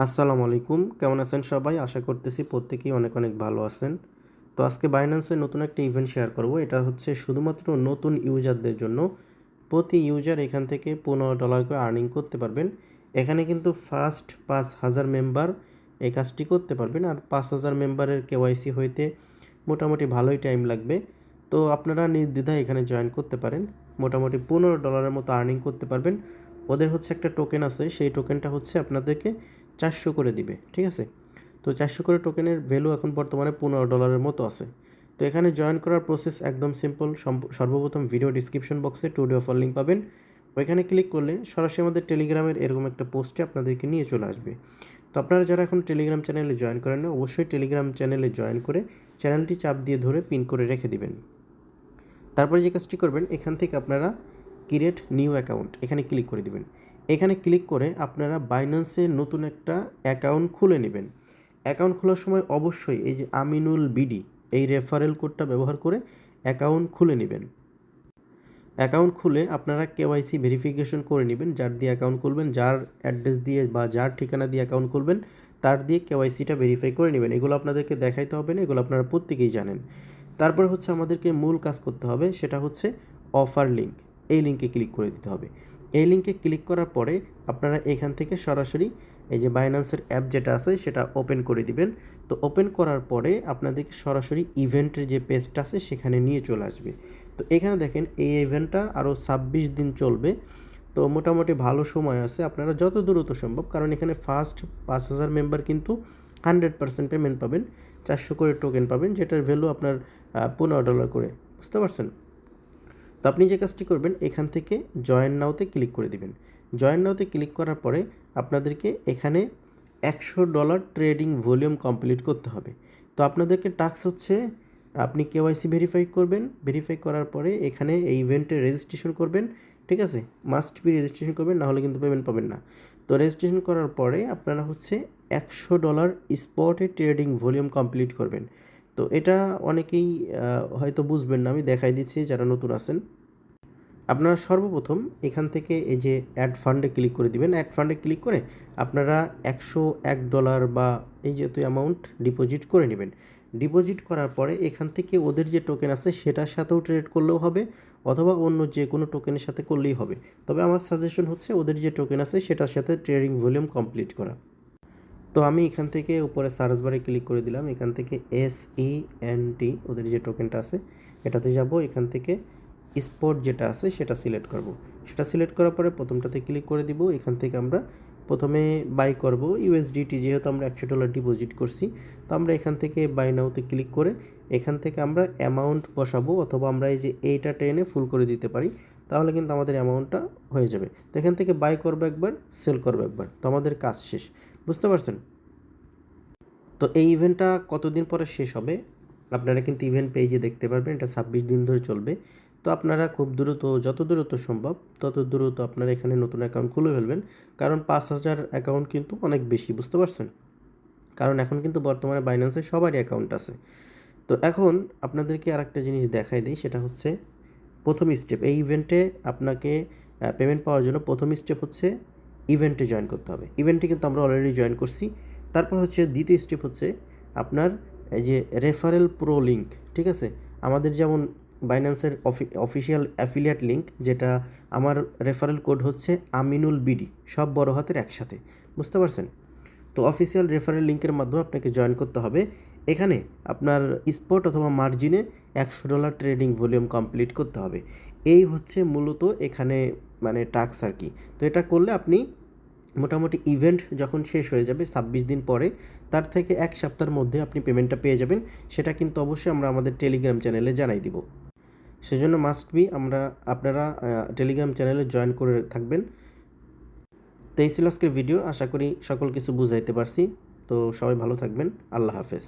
আসসালামু আলাইকুম, কেমন আছেন সবাই? আশা করতেছি প্রত্যেকেই অনেক অনেক ভালো আছেন। তো আজকে বাইন্যান্সের নতুন একটা ইভেন্ট শেয়ার করব। এটা হচ্ছে শুধুমাত্র নতুন ইউজারদের জন্য। প্রতি ইউজার এখান থেকে $15 করে আর্নিং করতে পারবেন। এখানে কিন্তু ফার্স্ট 5,000 মেম্বার এই কাজটি করতে পারবেন, আর 5,000 মেম্বারের কেওয়াইসি হইতে মোটামুটি ভালোই টাইম লাগবে। তো আপনারা নির্দ্বিধায় এখানে জয়েন করতে পারেন। মোটামুটি $15 মতো আর্নিং করতে পারবেন। ওদের হচ্ছে একটা টোকেন আছে, সেই টোকেনটা হচ্ছে আপনাদেরকে 400 করে দিবে, ঠিক আছে? তো 400 করে টোকেনের ভ্যালু এখন বর্তমানে $15 মতো আছে। তো এখানে জয়েন করার প্রসেস একদম সিম্পল। সর্বপ্রথম ভিডিও ডিসক্রিপশন বক্সে টুডে অফার লিঙ্ক পাবেন। ওইখানে ক্লিক করলে সরাসরি আমাদের টেলিগ্রামের এরকম একটা পোস্টে আপনাদেরকে নিয়ে চলে আসবে। তো আপনারা যারা এখন টেলিগ্রাম চ্যানেলে জয়েন করেন না, অবশ্যই টেলিগ্রাম চ্যানেলে জয়েন করে চ্যানেলটি চাপ দিয়ে ধরে পিন করে রেখে দিবেন। তারপরে যে কাজটি করবেন, এখান থেকে আপনারা ক্রিয়েট নিউ অ্যাকাউন্ট এখানে ক্লিক করে দিবেন। এখানে ক্লিক করে আপনারা বাইন্যান্সে নতুন একটা অ্যাকাউন্ট খুলে নেবেন। অ্যাকাউন্ট খোলার সময় অবশ্যই এই যে আমিনুল বিডি এই রেফারেল কোডটা ব্যবহার করে অ্যাকাউন্ট খুলে নেবেন। অ্যাকাউন্ট খুলে আপনারা কেওয়াইসি ভেরিফিকেশন করে নেবেন। যার দিয়ে অ্যাকাউন্ট খুলবেন, যার অ্যাড্রেস দিয়ে বা যার ঠিকানা দিয়ে অ্যাকাউন্ট খুলবেন, তার দিয়ে কেওয়াইসিটা ভেরিফাই করে নেবেন। এগুলো আপনাদেরকে দেখাইতে হবে না, এগুলো আপনারা প্রত্যেকেই জানেন। তারপরে হচ্ছে আমাদেরকে মূল কাজ করতে হবে, সেটা হচ্ছে অফার লিঙ্ক। এই লিঙ্কে ক্লিক করে দিতে হবে। এই লিঙ্কে ক্লিক করার পরে আপনারা এখান থেকে সরাসরি এই যে বাইন্যান্সের অ্যাপ যেটা আছে সেটা ওপেন করে দিবেন। তো ওপেন করার পরে আপনাদেরকে সরাসরি ইভেন্টের যে পেজটা আছে সেখানে নিয়ে চলে আসবে। তো এখানে দেখেন এই ইভেন্টটা আরও 26 দিন চলবে। তো মোটামুটি ভালো সময় আছে, আপনারা যত দ্রুত সম্ভব, কারণ এখানে ফার্স্ট 5,000 মেম্বার কিন্তু 100% পেমেন্ট পাবেন। 400 করে টোকেন পাবেন, যেটার ভ্যালু আপনার $15 করে, বুঝতে পারছেন? তো আপনি যে কাজটি করবেন, এখান থেকে জয়েন নাওতে ক্লিক করে দিবেন। জয়েন নাওতে ক্লিক করার পরে আপনাদেরকে এখানে $100 ট্রেডিং ভলিউম কমপ্লিট করতে হবে। তো আপনাদেরকে টাস্ক হচ্ছে আপনি কেওয়াইসি ভেরিফাই করবেন। ভেরিফাই করার পরে এখানে এই ইভেন্টে রেজিস্ট্রেশন করবেন, ঠিক আছে? মাস্ট বি রেজিস্ট্রেশন করবেন, নাহলে কিন্তু পেমেন্ট পাবেন না। তো রেজিস্ট্রেশন করার পরে আপনারা হচ্ছে $100 স্পটে ট্রেডিং ভলিউম কমপ্লিট করবেন। তো এটা অনেকেই হয়তো বুঝবেন না, আমি দেখাই দিচ্ছি যারা নতুন আছেন। আপনারা সর্বপ্রথম এখান থেকে এই যে অ্যাড ফান্ডে ক্লিক করে দিবেন। অ্যাড ফান্ডে ক্লিক করে আপনারা $101 বা এই যেহেতু অ্যামাউন্ট ডিপোজিট করে নেবেন। ডিপোজিট করার পরে এখান থেকে ওদের যে টোকেন আছে সেটার সাথেও ট্রেড করলেও হবে, অথবা অন্য যে কোনো টোকেনের সাথে করলেই হবে। তবে আমার সাজেশন হচ্ছে ওদের যে টোকেন আছে সেটার সাথে ট্রেডিং ভলিউম কমপ্লিট করা। তো আমি এখান থেকে উপরে সার্চ বারে ক্লিক করে দিলাম। এখান থেকে SENT ওদের যে টোকেনটা আছে এটাতে যাব। এখান থেকে স্পট যেটা আছে সেটা সিলেক্ট করব। সেটা সিলেক্ট করার পরে প্রথমটাতে ক্লিক করে দিব। এখান থেকে আমরা প্রথমে বাই করব USDT, যেহেতু আমরা $100 ডিপোজিট করছি। তো আমরা এখান থেকে বাই নাওতে ক্লিক করে এখান থেকে আমরা অ্যামাউন্ট বসাবো, অথবা আমরা এই যে এইটা টেনে ফুল করে দিতে পারি, তাহলে কিন্তু আমাদের অ্যামাউন্টটা হয়ে যাবে। তো এখান থেকে বাই করবো একবার, সেল করবো একবার, তো আমাদের কাজ শেষ, বুঝতে পারছেন? তো এই ইভেন্টটা কতদিন পরে শেষ হবে আপনারা কিন্তু ইভেন্ট পেজে দেখতে পারবেন। এটা 26 দিন ধরে চলবে। তো আপনারা খুব দ্রুত, যত দ্রুত সম্ভব তত দ্রুত আপনারা এখানে নতুন অ্যাকাউন্ট খুলে ফেলবেন, কারণ 5,000 অ্যাকাউন্ট কিন্তু অনেক বেশি, বুঝতে পারছেন? কারণ এখন কিন্তু বর্তমানে বাইন্যান্সে সবারই অ্যাকাউন্ট আছে। তো এখন আপনাদেরকে আরেকটা জিনিস দেখাই দিই, সেটা হচ্ছে প্রথম স্টেপ। এই ইভেন্টে আপনাকে পেমেন্ট পাওয়ার জন্য প্রথম স্টেপ হচ্ছে ইভেন্টে জয়েন করতে হবে। ইভেন্টে কিন্তু আমরা অলরেডি জয়েন করছি। তারপর হচ্ছে দ্বিতীয় স্টেপ হচ্ছে আপনার এই যে রেফারেল প্রো লিঙ্ক, ঠিক আছে? আমাদের যেমন বাইন্যান্সের অফিসিয়াল অ্যাফিলিয়েট লিঙ্ক, যেটা আমার রেফারেল কোড হচ্ছে আমিনুল বিডি, সব বড় হাতের একসাথে, বুঝতে পারছেন? তো অফিসিয়াল রেফারেল লিঙ্কের মাধ্যমে আপনাকে জয়েন করতে হবে। এখানে আপনার স্পট অথবা মার্জিনে $100 ট্রেডিং ভলিউম কমপ্লিট করতে হবে। এই হচ্ছে মূলত এখানে মানে টাস্ক আর কি। তো এটা করলে আপনি মোটামুটি ইভেন্ট যখন শেষ হয়ে যাবে 26 দিন পরে, তার থেকে 1 সপ্তাহের মধ্যে আপনি পেমেন্টটা পেয়ে যাবেন। সেটা কিন্তু অবশ্যই আমরা আমাদের টেলিগ্রাম চ্যানেলে জানাই দিব। সেজন্য মাস্ট বি আপনারা টেলিগ্রাম চ্যানেলে জয়েন করে থাকবেন। তো এই ছিল আজকের ভিডিও। আশা করি সকল কিছু বুঝাইতে পারছি। তো সবাই ভালো থাকবেন। আল্লাহ হাফেজ।